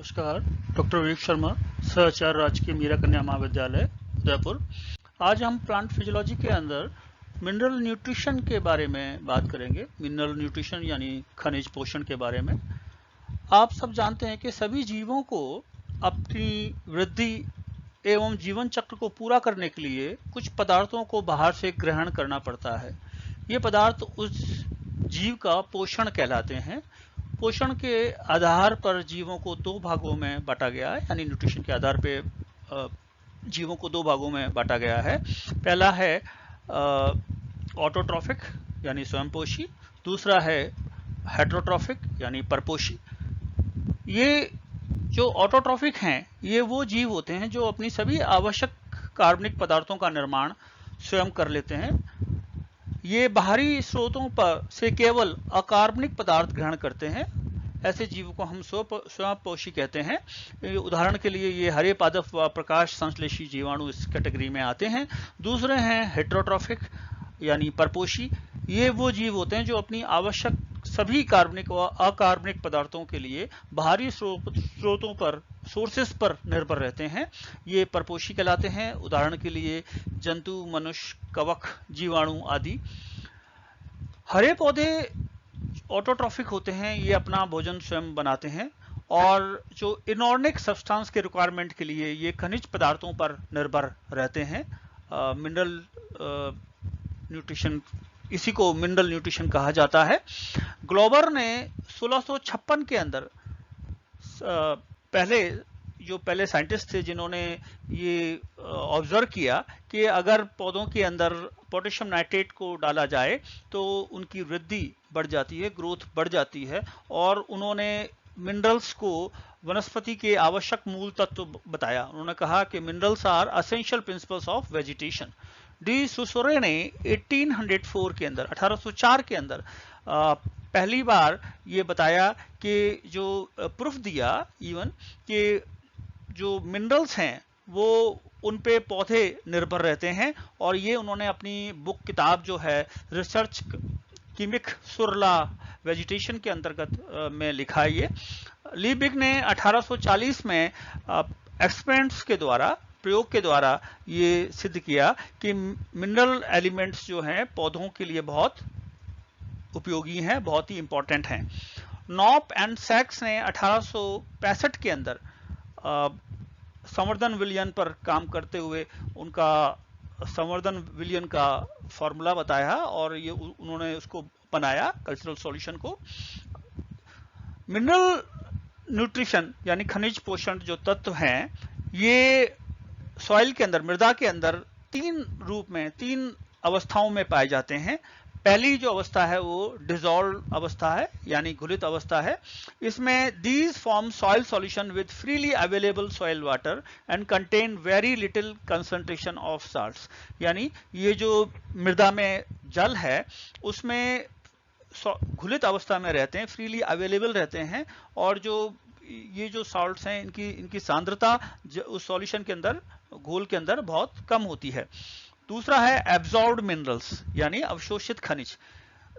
नमस्कार, डॉक्टर विवेक शर्मा, सहआचार्य राजकीय मीरा कन्या महाविद्यालय उदयपुर। आज हम प्लांट फिजियोलॉजी के अंदर मिनरल न्यूट्रिशन के बारे में बात करेंगे। मिनरल न्यूट्रिशन यानी खनिज पोषण के बारे में। आप सब जानते हैं कि सभी जीवों को अपनी वृद्धि एवं जीवन चक्र को पूरा करने के लिए कुछ पदार्थों को बाहर से ग्रहण करना पड़ता है। ये पदार्थ उस जीव का पोषण कहलाते हैं। पोषण के आधार पर जीवों को दो भागों में बांटा गया है, यानी न्यूट्रिशन के आधार पे जीवों को दो भागों में बांटा गया है। पहला है ऑटोट्रॉफिक यानी स्वयंपोषी, दूसरा है हेटेरोट्रॉफिक यानी परपोषी। ये जो ऑटोट्रॉफिक हैं ये वो जीव होते हैं जो अपनी सभी आवश्यक कार्बनिक पदार्थों का निर्माण स्वयं कर लेते हैं। ये बाहरी स्रोतों पर से केवल अकार्बनिक पदार्थ ग्रहण करते हैं। ऐसे जीवों को हम स्वयंपोषी कहते हैं। उदाहरण के लिए ये हरे पादप व प्रकाश संश्लेषी जीवाणु इस कैटेगरी में आते हैं। दूसरे हैं हेटेरोट्रॉफिक यानी परपोषी। ये वो जीव होते हैं जो अपनी आवश्यक सभी कार्बनिक व अकार्बनिक पदार्थों के लिए बाहरी स्रोतों पर सोर्सेस पर निर्भर रहते हैं। ये परपोषी कहलाते हैं। उदाहरण के लिए जंतु, मनुष्य, कवक, जीवाणु आदि। हरे पौधे ऑटोट्रॉफिक होते हैं, ये अपना भोजन स्वयं बनाते हैं और जो इनऑर्गेनिक सब्सटेंस के रिक्वायरमेंट के लिए ये खनिज पदार्थों पर निर्भर रहते हैं। मिनरल न्यूट्रिशन, इसी को मिनरल न्यूट्रिशन कहा जाता है। ग्लोबर ने 1656 के अंदर पहले साइंटिस्ट थे जिन्होंने ये ऑब्जर्व किया कि अगर पौधों के अंदर पोटेशियम नाइट्रेट को डाला जाए तो उनकी वृद्धि बढ़ जाती है, ग्रोथ बढ़ जाती है। और उन्होंने मिनरल्स को वनस्पति के आवश्यक मूल तत्व बताया। उन्होंने कहा कि minerals are essential principles of vegetation. De Saussure ने 1804 के अंदर पहली बार ये बताया कि जो प्रूफ दिया इवन कि जो मिनरल्स हैं वो उन पे पौधे निर्भर रहते हैं। और ये उन्होंने अपनी बुक किताब जो है रिसर्च कीमिक सुरला वेजिटेशन के अंतर्गत में लिखा है। ये लीबिग ने 1840 में एक्सपेरिमेंट्स के द्वारा, प्रयोग के द्वारा ये सिद्ध किया कि मिनरल एलिमेंट्स जो हैं पौधों के लिए बहुत उपयोगी हैं, बहुत ही इंपॉर्टेंट हैं। नॉप एंड सैक्स ने 1865 के अंदर संवर्धन विलयन पर काम करते हुए उनका संवर्धन विलयन का फॉर्मूला बताया और ये उन्होंने उसको बनाया, कल्चरल सॉल्यूशन को। मिनरल न्यूट्रिशन यानी खनिज पोषण जो तत्व हैं ये सॉइल के अंदर, मृदा के अंदर तीन अवस्थाओं में पाए जाते हैं। पहली जो अवस्था है वो डिसॉल्व अवस्था है यानी घुलित अवस्था है। इसमें these form soil solution with freely available soil water and contain very little concentration of salts. यानी ये जो मृदा में जल है उसमें घुलित अवस्था में रहते हैं, फ्रीली अवेलेबल रहते हैं और जो ये जो सॉल्ट्स हैं इनकी सांद्रता उस सॉल्यूशन के अंदर, घोल के अंदर बहुत कम होती है। दूसरा है एब्जॉर्ब्ड मिनरल्स यानी अवशोषित खनिज।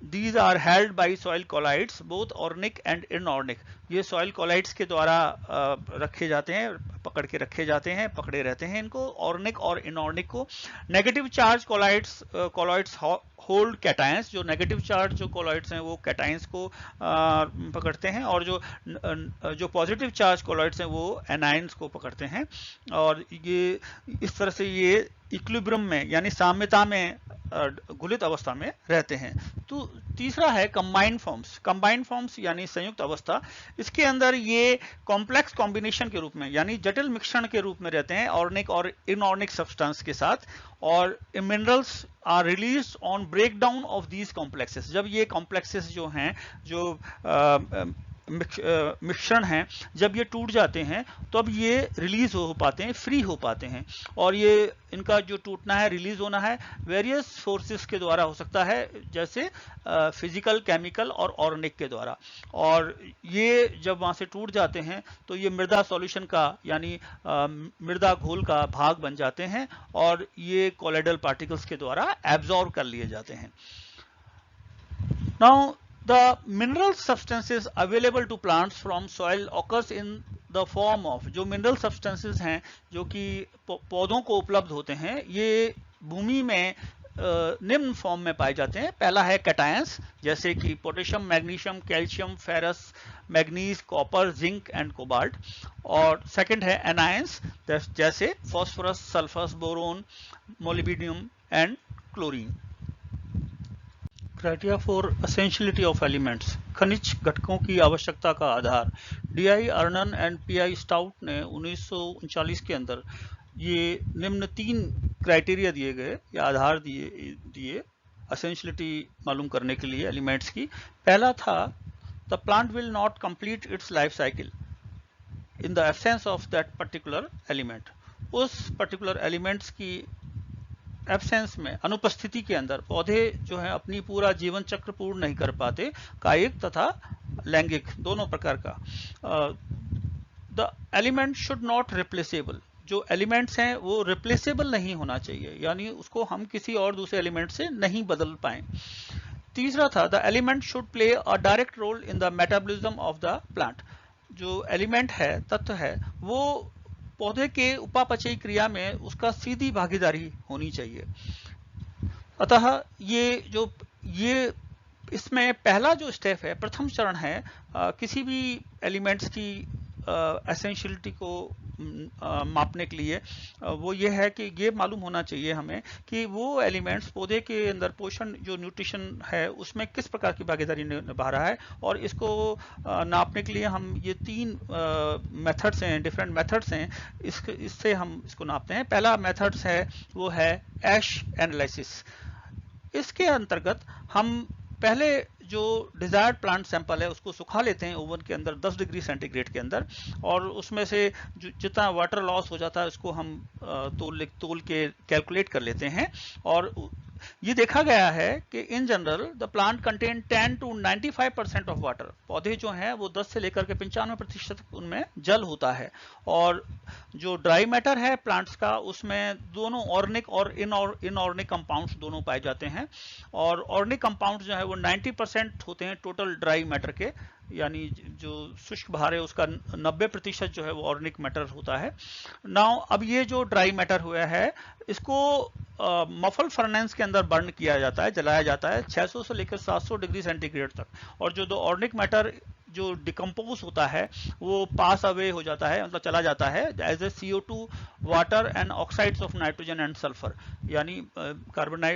These are held by soil colloids, both organic and inorganic. ये soil colloids के द्वारा रखे जाते हैं, पकड़ के रखे जाते हैं, पकड़े रहते हैं इनको, organic और inorganic को। Negative charge colloids hold cations, जो negative charge जो colloids हैं वो cations को पकड़ते हैं और जो positive charge colloids हैं वो anions को पकड़ते हैं। और ये इस तरह से ये इक्विलिब्रियम में यानी साम्यता में घुलित अवस्था में रहते हैं। तो तीसरा है कंबाइंड फॉर्म्स यानी संयुक्त अवस्था। इसके अंदर ये कॉम्प्लेक्स कॉम्बिनेशन के रूप में यानी जटिल मिश्रण के रूप में रहते हैं ऑर्गेनिक और इनऑर्गेनिक सब्सटेंस के साथ। और minerals are released on breakdown of these complexes. जब ये कॉम्प्लेक्सेस जो हैं, जो मिश्रण हैं, जब ये टूट जाते हैं तो अब ये रिलीज हो पाते हैं, फ्री हो पाते हैं। और ये इनका जो टूटना है, रिलीज होना है, वेरियस फोर्सेस के द्वारा हो सकता है, जैसे फिजिकल, केमिकल और ऑर्गेनिक के द्वारा। और ये जब वहां से टूट जाते हैं तो ये मृदा सॉल्यूशन का यानी मृदा घोल का भाग बन जाते हैं और ये कोलोइडल पार्टिकल्स के द्वारा एब्जॉर्ब कर लिए जाते हैं। Now The mineral substances available to plants from soil occurs in the form of, जो mineral substances हैं जो कि पौधों को उपलब्ध होते हैं, ये भूमि में निम्न फॉर्म में पाए जाते हैं। पहला है कैटायंस, जैसे कि potassium, magnesium, calcium, ferrous, manganese, copper, zinc and cobalt. और सेकंड है एनायंस, जैसे phosphorus, sulphur, boron, molybdenum and chlorine. Criteria for essentiality of elements, खनिज घटकों की आवश्यकता का आधार। डीआई अर्नन एंड पीआई स्टाउट ने 1939 के अंदर ये निम्न 3 क्राइटेरिया दिए गए या आधार दिए एसेंशियलिटी मालूम करने के लिए एलिमेंट्स की। पहला था the plant will not complete it's life cycle in the absence of that particular element. उस पर्टिकुलर एलिमेंट्स की एब्सेंस में, अनुपस्थिति के अंदर पौधे जो है अपनी पूरा जीवन चक्र पूर्ण नहीं कर पाते, कायिक तथा लैंगिक दोनों प्रकार का। The element should not replaceable, जो एलिमेंट्स हैं वो रिप्लेसेबल नहीं होना चाहिए, यानी उसको हम किसी और दूसरे एलिमेंट से नहीं बदल पाए। तीसरा था the element should play a direct role in the metabolism of the plant, जो एलिमेंट है, तत्व है, वो पौधे के उपापचयी क्रिया में उसका सीधी भागीदारी होनी चाहिए। अतः ये इसमें पहला जो स्टेप है, प्रथम चरण है किसी भी एलिमेंट्स की एसेंशियलिटी को मापने के लिए, वो ये है कि ये मालूम होना चाहिए हमें कि वो एलिमेंट्स पौधे के अंदर पोषण जो न्यूट्रिशन है उसमें किस प्रकार की भागीदारी निभा रहा है। और इसको नापने के लिए हम ये 3 मेथड्स हैं, डिफरेंट मेथड्स हैं, इससे हम इसको नापते हैं। पहला मेथड्स है वो है एश एनालिसिस। इसके अंतर्गत हम पहले जो डिजायर्ड प्लांट सैंपल है उसको सुखा लेते हैं ओवन के अंदर 10 डिग्री सेंटीग्रेड के अंदर, और उसमें से जितना वाटर लॉस हो जाता है उसको हम तोल के कैलकुलेट कर लेते हैं। और ये देखा गया है कि in general the plant contain 10 to 95% of water. पौधे जो हैं वो 10 से लेकर के 95% उनमें जल होता है। और जो ड्राई मैटर है प्लांट्स का, उसमें दोनों ऑर्गेनिक और इनऑर्गेनिक कंपाउंड्स दोनों पाए जाते हैं। और ऑर्गेनिक कंपाउंड्स जो है वो 90% होते हैं टोटल ड्राई मैटर के, यानी जो शुष्क भार है उसका 90% जो है वो ऑर्गेनिक मैटर होता है। नाउ अब ये जो ड्राई मैटर हुआ है इसको मफल फर्नेस के अंदर बर्न किया जाता है, जलाया जाता है 600 से लेकर 700 डिग्री सेंटीग्रेड तक। और जो ऑर्गेनिक मैटर जो डिकम्पोज होता है वो पास अवे हो जाता है, मतलब चला जाता है as a CO2, water and oxides of nitrogen and sulphur, यानी कार्बन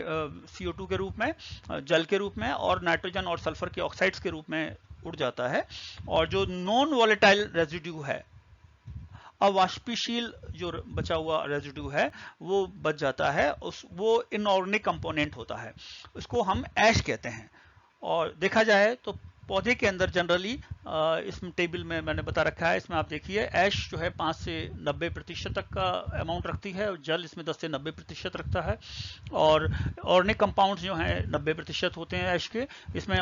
CO2 के रूप में, जल के रूप में, और नाइट्रोजन और सल्फर के ऑक्साइड्स के रूप में उड़ जाता है। और जो नॉन वॉलेटाइल रेजिड्यू है, अवाष्पशील जो बचा हुआ रेजिड्यू है वो बच जाता है, वो इनऑर्गेनिक कंपोनेंट होता है, उसको हम ऐश कहते हैं। और देखा जाए तो पौधे के अंदर जनरली इसमें टेबल में मैंने बता रखा है, इसमें आप देखिए ऐश जो है 5 से 90% तक का अमाउंट रखती है, और जल इसमें 10 से 90% रखता है। और ऑर्गेनिक कंपाउंड्स जो हैं 90% होते हैं ऐश के। इसमें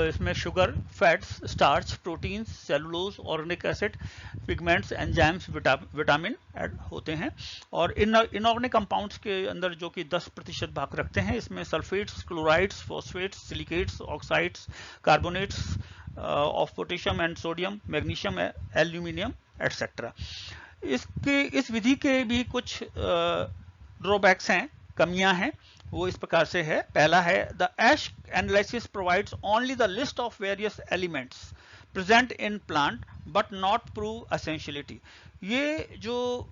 इसमें sugar, fats, starch, proteins, cellulose, organic acid, pigments, enzymes, vitamin add होते हैं। और इनऑर्गेनिक कंपाउंड्स के अंदर जो कि 10% भाग रखते हैं, इसमें sulphates, chlorides, phosphates, silicates, oxides, carbonates of potassium and sodium, magnesium, aluminium etcetera. इस विधि के भी कुछ ड्रॉबैक्स हैं, कमियां हैं, वो इस प्रकार से है। पहला है the ash analysis provides only the list of various elements present in plant but not prove essentiality. ये जो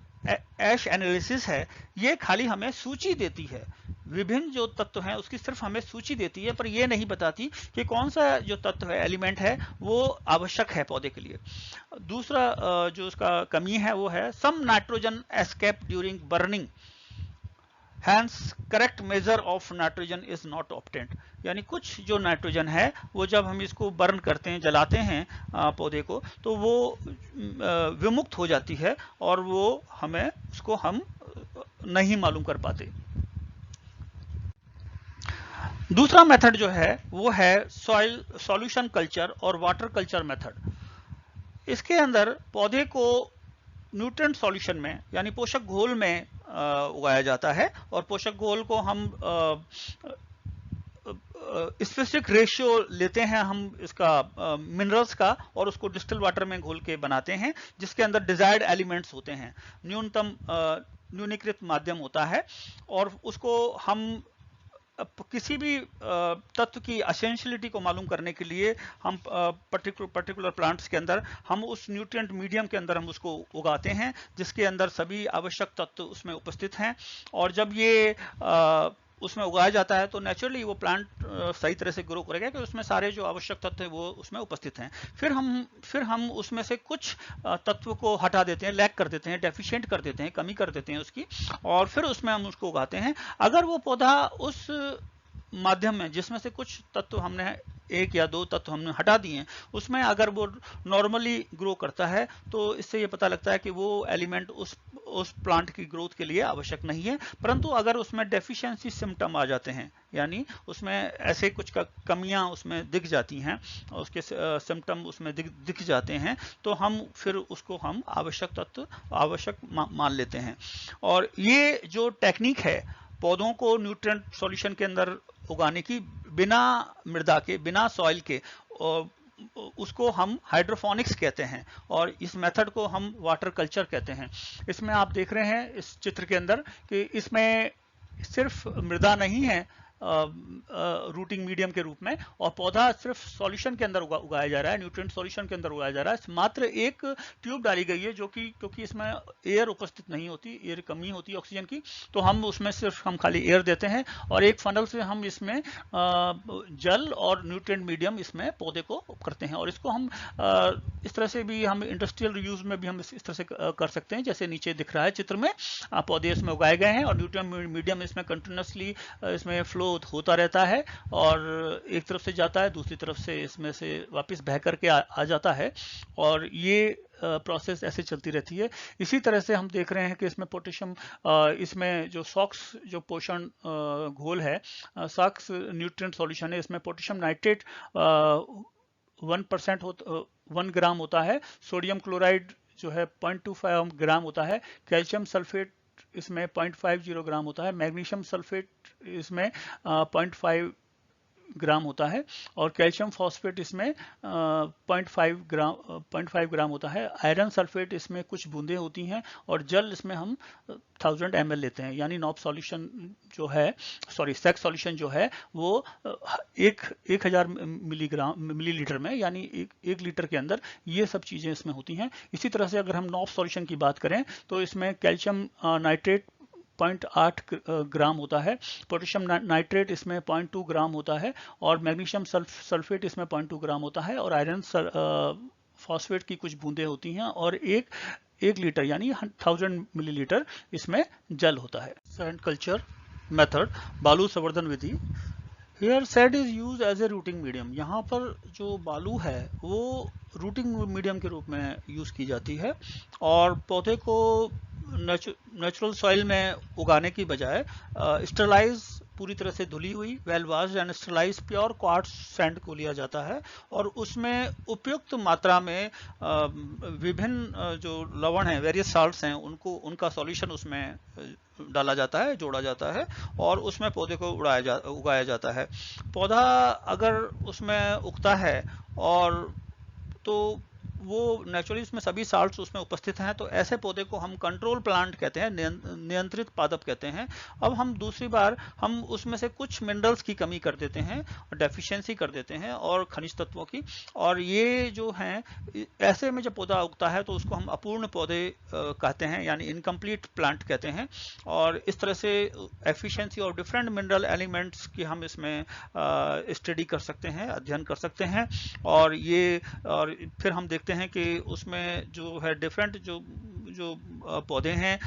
ऐश एनालिसिस है ये खाली हमें सूची देती है, विभिन्न जो तत्व हैं उसकी सिर्फ हमें सूची देती है, पर ये नहीं बताती कि कौन सा जो तत्व है, एलिमेंट है, वो आवश्यक है पौधे के लिए। दूसरा जो उसका कमी है वो है some nitrogen escape during burning, hence correct measure of nitrogen is not obtained. यानी कुछ जो नाइट्रोजन है वो जब हम इसको बर्न करते हैं, जलाते हैं पौधे को, तो वो विमुक्त हो जाती है और वो उसको हम नहीं मालूम कर पाते। दूसरा मेथड जो है वो है सॉइल सॉल्यूशन कल्चर और वाटर कल्चर मेथड। इसके अंदर पौधे को न्यूट्रिएंट सॉल्यूशन में, यानी पोषक घोल में उगाया जाता है, और पोषक घोल को हम स्पेसिफिक रेशियो लेते हैं हम इसका मिनरल्स का, और उसको डिस्टिल वाटर में घोल के बनाते हैं, जिसके अंदर डिजायर्ड एलिमेंट्स होते हैं, न्यूनतम न्यूनीकृत माध्यम होता है, और उसको हम किसी भी तत्व की असेंशियलिटी को मालूम करने के लिए हम पर्टिकुलर प्लांट्स के अंदर हम उस न्यूट्रिएंट मीडियम के अंदर हम उसको उगाते हैं, जिसके अंदर सभी आवश्यक तत्व उसमें उपस्थित हैं। और जब ये उसमें उगाया जाता है तो नेचुरली वो प्लांट सही तरह से ग्रो करेगा, क्योंकि उसमें सारे जो आवश्यक तत्व है वो उसमें उपस्थित हैं। फिर हम उसमें से कुछ तत्व को हटा देते हैं, लैक कर देते हैं, डेफिशिएंट कर देते हैं, कमी कर देते हैं उसकी, और फिर उसमें हम उसको उगाते हैं। अगर वो पौधा उस माध्यम में जिसमें से कुछ तत्व हमने, एक या दो तत्व हमने हटा दिए हैं, उसमें अगर वो नॉर्मली ग्रो करता है, तो इससे ये पता लगता है कि वो एलिमेंट उस प्लांट की ग्रोथ के लिए आवश्यक नहीं है। परंतु अगर उसमें डेफिशिएंसी सिम्टम आ जाते हैं, यानी उसमें ऐसे कुछ कमियां उसमें दिख जाती हैं, उसके सिम्टम उसमें दिख जाते हैं, तो हम फिर उसको हम आवश्यक तत्व आवश्यक मान लेते हैं। और ये जो टेक्निक है पौधों को न्यूट्रिएंट सॉल्यूशन के अंदर उगाने की, बिना मृदा के, बिना सॉइल के, उसको हम हाइड्रोफोनिक्स कहते हैं, और इस मेथड को हम वाटर कल्चर कहते हैं। इसमें आप देख रहे हैं इस चित्र के अंदर कि इसमें सिर्फ मृदा नहीं है रूटिंग मीडियम के रूप में, और पौधा सिर्फ सॉल्यूशन के अंदर उगाया जा रहा है, न्यूट्रिएंट सॉल्यूशन के अंदर उगाया जा रहा है। मात्र एक ट्यूब डाली गई है, जो कि क्योंकि इसमें एयर उपस्थित नहीं होती, एयर कमी होती है ऑक्सीजन की, तो हम उसमें सिर्फ हम खाली एयर देते हैं, और एक फनल से हम इसमें जल और न्यूट्रिएंट मीडियम इसमें पौधे को करते हैं। और इसको हम इस तरह से भी हम इंडस्ट्रियल यूज में भी हम इस तरह से कर सकते हैं, जैसे नीचे दिख रहा है चित्र में, पौधे इसमें उगाए गए हैं और न्यूट्रिएंट मीडियम इसमें कंटिन्यूसली इसमें फ्लो होता रहता है, और एक तरफ से जाता है, दूसरी तरफ से इसमें से वापस बह करके आ जाता है, और ये प्रोसेस ऐसे चलती रहती है। इसी तरह से हम देख रहे हैं कि इसमें पोटेशियम, इसमें जो सॉक्स जो पोषण घोल है, सॉक्स न्यूट्रिएंट सॉल्यूशन है, इसमें पोटेशियम नाइट्रेट 1 ग्राम होता है, सोडियम क्लोराइड जो है 0.25 ग्राम होता है, कैल्शियम सल्फेट इसमें 0.50 ग्राम होता है, मैग्नीशियम सल्फेट इसमें 0.5 ग्राम होता है, और कैल्शियम फॉस्फेट इसमें 0.5 ग्राम होता है। आयरन सल्फेट इसमें कुछ बूंदें होती हैं, और जल इसमें हम 1000 ml लेते हैं, यानी नॉब सॉल्यूशन जो है, सैक सॉल्यूशन जो है वो 1000 मिलीलीटर में, यानी एक लीटर के अंदर ये सब चीजें इसमें होती हैं। इसी तरह से अगर हम नॉब सॉल्यूशन की बात करें तो इसमें कैल्शियम नाइट्रेट 0.8 ग्राम होता है, पोटेशियम नाइट्रेट इसमें 0.2 ग्राम होता है, और मैग्नीशियम सल्फेट इसमें 0.2 ग्राम होता है, और आयरन फॉस्फेट की कुछ बूंदें होती हैं, और एक लीटर यानी 1000 मिलीलीटर इसमें जल होता है। सैंड कल्चर मेथड, बालू संवर्धन विधि। Here sand is use as a rooting medium. यहाँ पर जो बालू है वो रूटिंग मीडियम के रूप में यूज की जाती है, और पौधे को नेचुरल सॉइल में उगाने की बजाय स्टरलाइज, पूरी तरह से धुली हुई, well washed and sterilize pure quartz sand को लिया जाता है, और उसमें उपयुक्त मात्रा में विभिन्न जो लवण हैं, वेरियस साल्ट्स हैं, उनका सॉल्यूशन उसमें डाला जाता है, जोड़ा जाता है, और उसमें पौधे को उगाया जाता है। पौधा अगर उसमें उगता है और तो वो नेचुरली उसमें सभी साल्ट्स उसमें उपस्थित हैं, तो ऐसे पौधे को हम कंट्रोल प्लांट कहते हैं, नियंत्रित पादप कहते हैं। अब हम दूसरी बार हम उसमें से कुछ मिनरल्स की कमी कर देते हैं, डेफिशिएंसी कर देते हैं, और खनिज तत्वों की, और ये जो हैं, ऐसे में जब पौधा उगता है तो उसको हम अपूर्ण पौधे कहते हैं, यानी इनकम्प्लीट प्लांट कहते हैं। और इस तरह से एफिशिएंसी और डिफरेंट मिनरल एलिमेंट्स की हम इसमें स्टडी कर सकते हैं, अध्ययन कर सकते हैं, और फिर हम देखते हैं कि उसमें जो है डिफरेंट जो पौधे हैं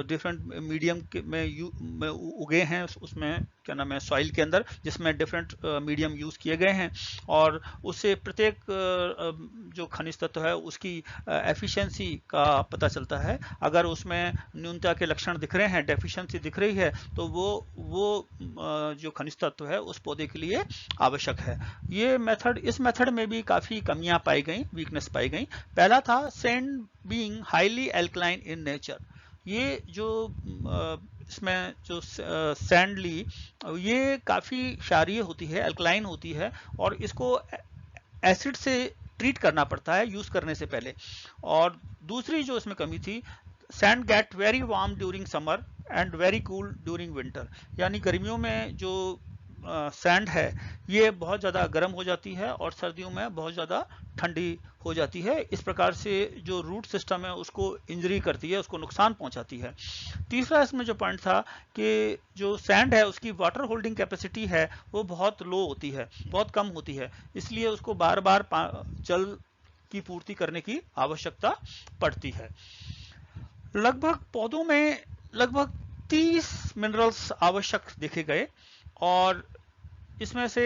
डिफरेंट मीडियम में उगे हैं, उसमें क्या नाम है, सॉइल के अंदर, जिसमें डिफरेंट मीडियम यूज किए गए हैं, और उससे प्रत्येक जो खनिज तत्व है उसकी एफिशिएंसी का पता चलता है। अगर उसमें न्यूनता के लक्षण दिख रहे हैं, डेफिशिएंसी दिख रही है, तो वो जो खनिज तत्व है उस पौधे के लिए आवश्यक है। इस मेथड में भी काफी कमियां पाई गई, वीकनेस पाई गई। पहला था sand being highly alkaline in nature. ये जो इसमें जो सैंड ली, ये काफ़ी क्षारीय होती है, अल्कलाइन होती है, और इसको एसिड से ट्रीट करना पड़ता है यूज़ करने से पहले। और दूसरी जो इसमें कमी थी, sand get very warm during summer and very cool during winter, यानी गर्मियों में जो सैंड है ये बहुत ज़्यादा गर्म हो जाती है और सर्दियों में बहुत ज़्यादा ठंडी हो जाती है। इस प्रकार से जो रूट सिस्टम है उसको इंजरी करती है, उसको नुकसान पहुंचाती है। तीसरा इसमें जो पॉइंट था कि जो सैंड है उसकी वाटर होल्डिंग कैपेसिटी है वो बहुत लो होती है, बहुत कम होती है, इसलिए उसको बार बार जल की पूर्ति करने की आवश्यकता पड़ती है। लगभग पौधों में लगभग 30 मिनरल्स आवश्यक देखे गए और इसमें से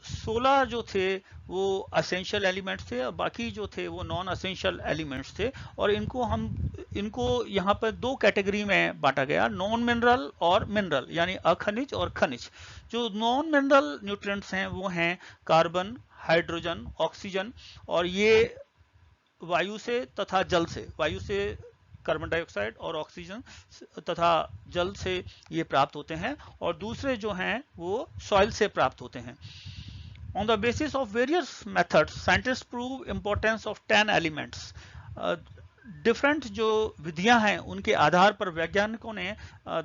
16 जो थे वो असेंशियल एलिमेंट्स थे और बाकी जो थे वो नॉन असेंशियल एलिमेंट्स थे। और इनको यहाँ पर दो कैटेगरी में बांटा गया, नॉन मिनरल और मिनरल, यानी अखनिज और खनिज। जो नॉन मिनरल न्यूट्रिएंट्स हैं वो हैं कार्बन, हाइड्रोजन, ऑक्सीजन, और ये वायु से तथा जल से, वायु से कार्बन डाइऑक्साइड और ऑक्सीजन तथा जल से ये प्राप्त होते हैं, और दूसरे जो हैं वो सॉइल से प्राप्त होते हैं। On the basis of various methods, scientists prove importance of 10 elements. Different जो विधियां हैं उनके आधार पर वैज्ञानिकों ने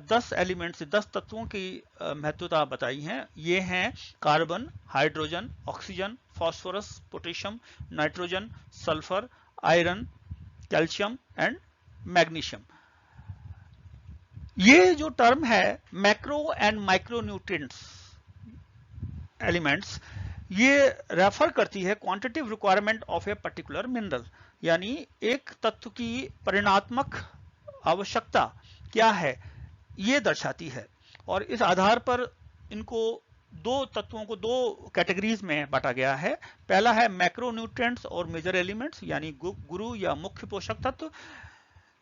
10 एलिमेंट्स, 10 तत्वों की महत्वता बताई है। ये हैं carbon, hydrogen, oxygen, phosphorus, potassium, nitrogen, sulphur, iron, calcium and magnesium. ये जो टर्म है macro and micro nutrients elements, ये रेफर करती है quantitative requirement of a particular mineral, यानी एक तत्व की परिमाणात्मक आवश्यकता क्या है ये दर्शाती है। और इस आधार पर इनको दो तत्वों को दो कैटेगरीज में बांटा गया है। पहला है मैक्रो न्यूट्रिएंट्स और मेजर एलिमेंट्स, यानी गुरु या मुख्य पोषक तत्व।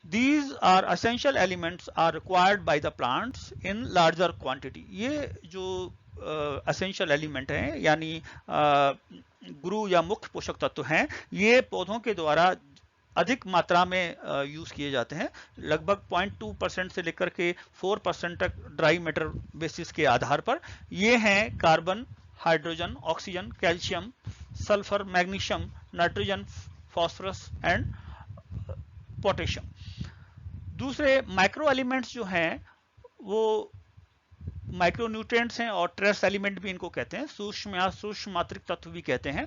These are essential elements are required by the plants in larger quantity. ये जो essential element हैं, यानी गुरु या मुख्य पोषक तत्व हैं, ये पौधों के द्वारा अधिक मात्रा में यूज किए जाते हैं। लगभग 0.2% से लेकर के 4% तक ड्राई मैटर बेसिस के आधार पर। ये हैं carbon, hydrogen, oxygen, calcium, sulphur, magnesium, nitrogen, phosphorus and potassium. दूसरे माइक्रो एलिमेंट्स जो हैं वो माइक्रो न्यूट्रिएंट्स हैं और ट्रेस एलिमेंट भी इनको कहते हैं, सूक्ष्म या सूक्ष्म मात्रिक तत्व भी कहते हैं।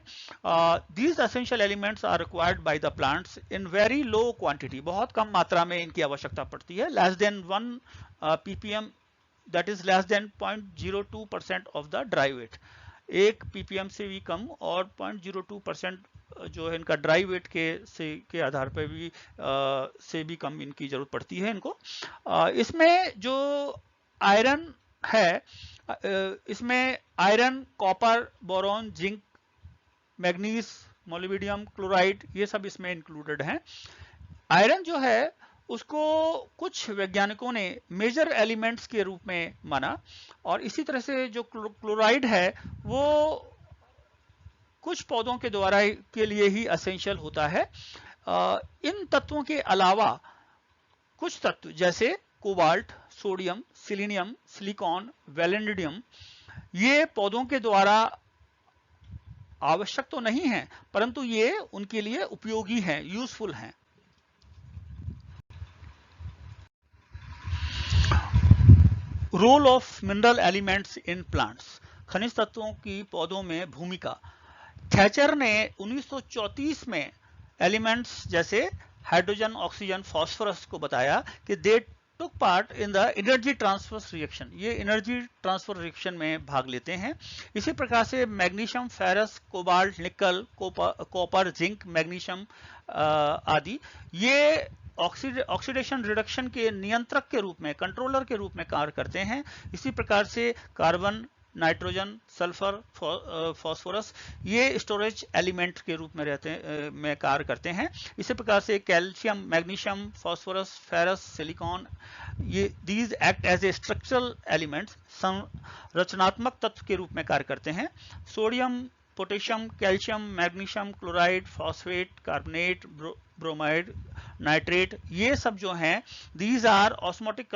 These essential elements are required by the plants in very low quantity, बहुत कम मात्रा में इनकी आवश्यकता पड़ती है। Less than 1 ppm, that is less than 0.02% of the dry weight. 1 ppm से भी कम और 0.02% जो है इनका ड्राई वेट के आधार पर भी से भी कम इनकी जरूरत पड़ती है इनको। इसमें जो आयरन है, इसमें iron, copper, boron, zinc, manganese, molybdenum, chloride, ये सब इसमें इंक्लूडेड हैं। आयरन जो है उसको कुछ वैज्ञानिकों ने मेजर एलिमेंट्स के रूप में माना, और इसी तरह से जो क्लोराइड है वो कुछ पौधों के द्वारा के लिए ही असेंशियल होता है। इन तत्वों के अलावा कुछ तत्व जैसे कोबाल्ट, सोडियम, सिलीनियम, सिलिकॉन, वैलेडियम, ये पौधों के द्वारा आवश्यक तो नहीं है, परंतु ये उनके लिए उपयोगी हैं, यूजफुल हैं। Role of mineral elements in plants, खनिज तत्वों की पौधों में भूमिका। थैचर ने 1934 में एलिमेंट्स जैसे हाइड्रोजन, ऑक्सीजन, फास्फोरस को बताया कि they took part in the energy transfer reaction, ये एनर्जी ट्रांसफर रिएक्शन में भाग लेते हैं। इसी प्रकार से magnesium, ferrous, cobalt, nickel, copper, zinc, magnesium आदि ये ऑक्सीडेशन रिडक्शन के नियंत्रक के रूप में, कंट्रोलर के रूप में कार्य करते हैं। इसी प्रकार से कार्बन, नाइट्रोजन, सल्फर, फास्फोरस ये स्टोरेज एलिमेंट के रूप में कार्य करते हैं। इसी प्रकार से calcium, magnesium, phosphorus, ferrous, silicon, ये these act as a structural elements, संरचनात्मक तत्व के रूप में कार्य करते हैं। Sodium potassium, calcium, magnesium, chloride, phosphate, carbonate, bromide, nitrate, ये सब जो हैं these are osmotic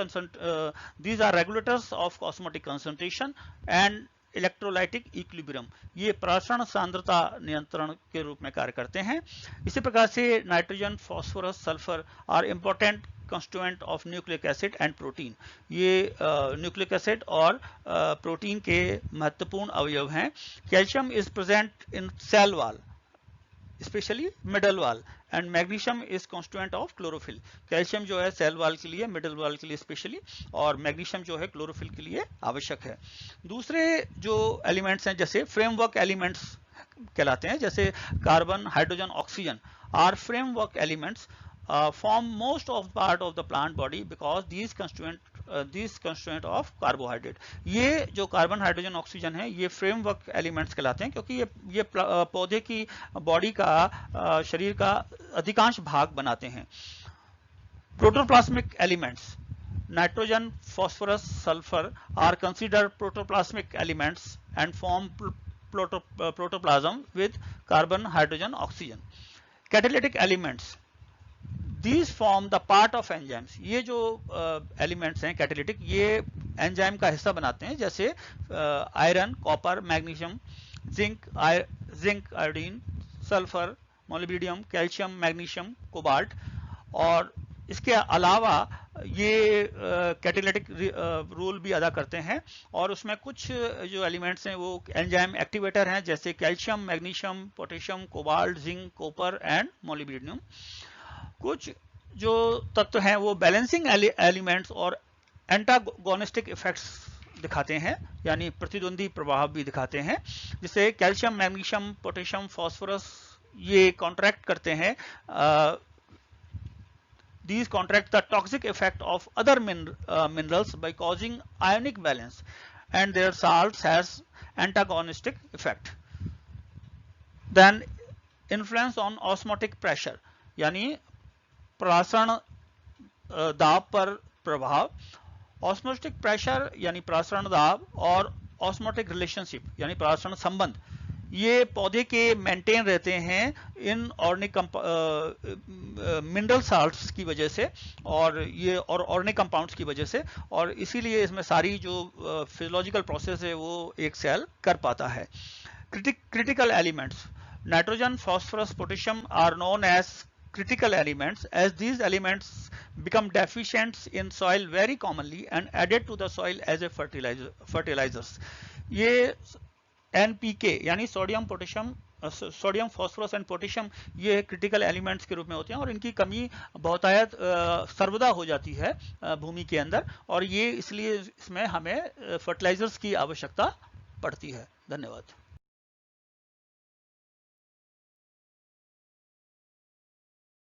these are regulators of osmotic concentration and electrolytic equilibrium, ये प्रासरण सांद्रता नियंत्रण के रूप में कार्य करते हैं। इसी प्रकार से nitrogen, phosphorus, sulphur are important constituent of nucleic acid and protein, ये न्यूक्लिक एसिड और प्रोटीन के महत्वपूर्ण अवयव हैं। Calcium is present in cell wall, specially middle wall, and magnesium is constituent of chlorophyll. Calcium जो है सेल वॉल के लिए, मिडल वॉल के लिए स्पेशली, और मैग्नीशियम जो है क्लोरोफिल के लिए आवश्यक है। दूसरे जो एलिमेंट्स हैं जैसे फ्रेमवर्क एलिमेंट्स कहलाते हैं, जैसे carbon, hydrogen, oxygen are framework elements form most of part of the plant body because these constituent of carbohydrate। ये जो कार्बन, हाइड्रोजन, ऑक्सीजन है, ये फ्रेमवर्क एलिमेंट्स कहलाते हैं क्योंकि ये पौधे की बॉडी का, शरीर का अधिकांश भाग बनाते हैं। Protoplasmic elements nitrogen, phosphorus, sulphur are considered protoplasmic elements and form protoplasm with carbon, hydrogen, oxygen. Catalytic elements These form the part of enzymes। ये जो एलिमेंट्स हैं कैटालिटिक, ये एंजाइम का हिस्सा बनाते हैं, जैसे iron, copper, magnesium, zinc, iodine, sulphur, molybdenum, calcium, magnesium, cobalt. और इसके अलावा ये कैटालिटिक रोल भी अदा करते हैं, और उसमें कुछ जो एलिमेंट्स हैं वो एंजाइम एक्टिवेटर हैं, जैसे calcium, magnesium, potassium, cobalt, zinc, copper and molybdenum. कुछ जो तत्व हैं वो बैलेंसिंग एलिमेंट्स और एंटागोनिस्टिक इफेक्ट्स दिखाते हैं, यानी प्रतिद्वंदी प्रभाव भी दिखाते हैं, जिसे कैल्शियम, मैग्नीशियम, पोटेशियम, फास्फोरस ये कॉन्ट्रैक्ट करते हैं, these contract the toxic effect of other minerals by causing ionic balance, and their salts has antagonistic effect। then influence on osmotic pressure, यानी प्रासरण दाब पर प्रभाव। ऑस्मोटिक प्रेशर यानी प्रासरण दाब, और ऑस्मोटिक रिलेशनशिप यानी प्रासरण संबंध, ये पौधे के मेंटेन रहते हैं इन ऑर्गेनिक मिनरल साल्ट्स की वजह से, और ये और ऑर्गेनिक कंपाउंड्स की वजह से, और इसीलिए इसमें सारी जो फिजियोलॉजिकल प्रोसेस है वो एक सेल कर पाता है। Critical elements nitrogen, phosphorus, potassium are known as critical elements as these elements become deficient in soil very commonly and added to the soil as a fertilizers। ये NPK यानी sodium, potassium, sodium, phosphorus and potassium, ये critical elements के रूप में होते हैं, और इनकी कमी बहुतायत सर्वदा हो जाती है भूमि के अंदर, और ये इसलिए इसमें हमें फर्टिलाइजर्स की आवश्यकता पड़ती है। धन्यवाद।